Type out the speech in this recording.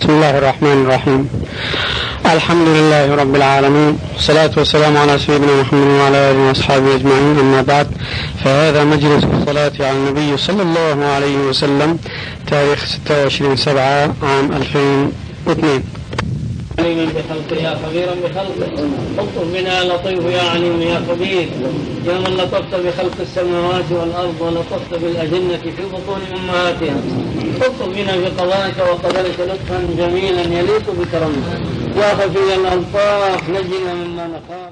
بسم الله الرحمن الرحيم. الحمد لله رب العالمين، والصلاة والسلام على سيدنا محمد وعلى آله وأصحابه أجمعين، أما بعد، فهذا مجلس الصلاة على النبي صلى الله عليه وسلم، تاريخ 26/7 عام 2002. عليما بخلقه يا خبيرا بخلقه، اطلب بنا لطيف يا عليم يا خبير، يا من لطفت بخلق السماوات والأرض ولطفت بالأجنة في بطون أمهاتها، اطلب بنا بقضائك وقدرك لطفا جميلا يليق بكرمك، يا خفي الألطاف نجنا مما نخاف.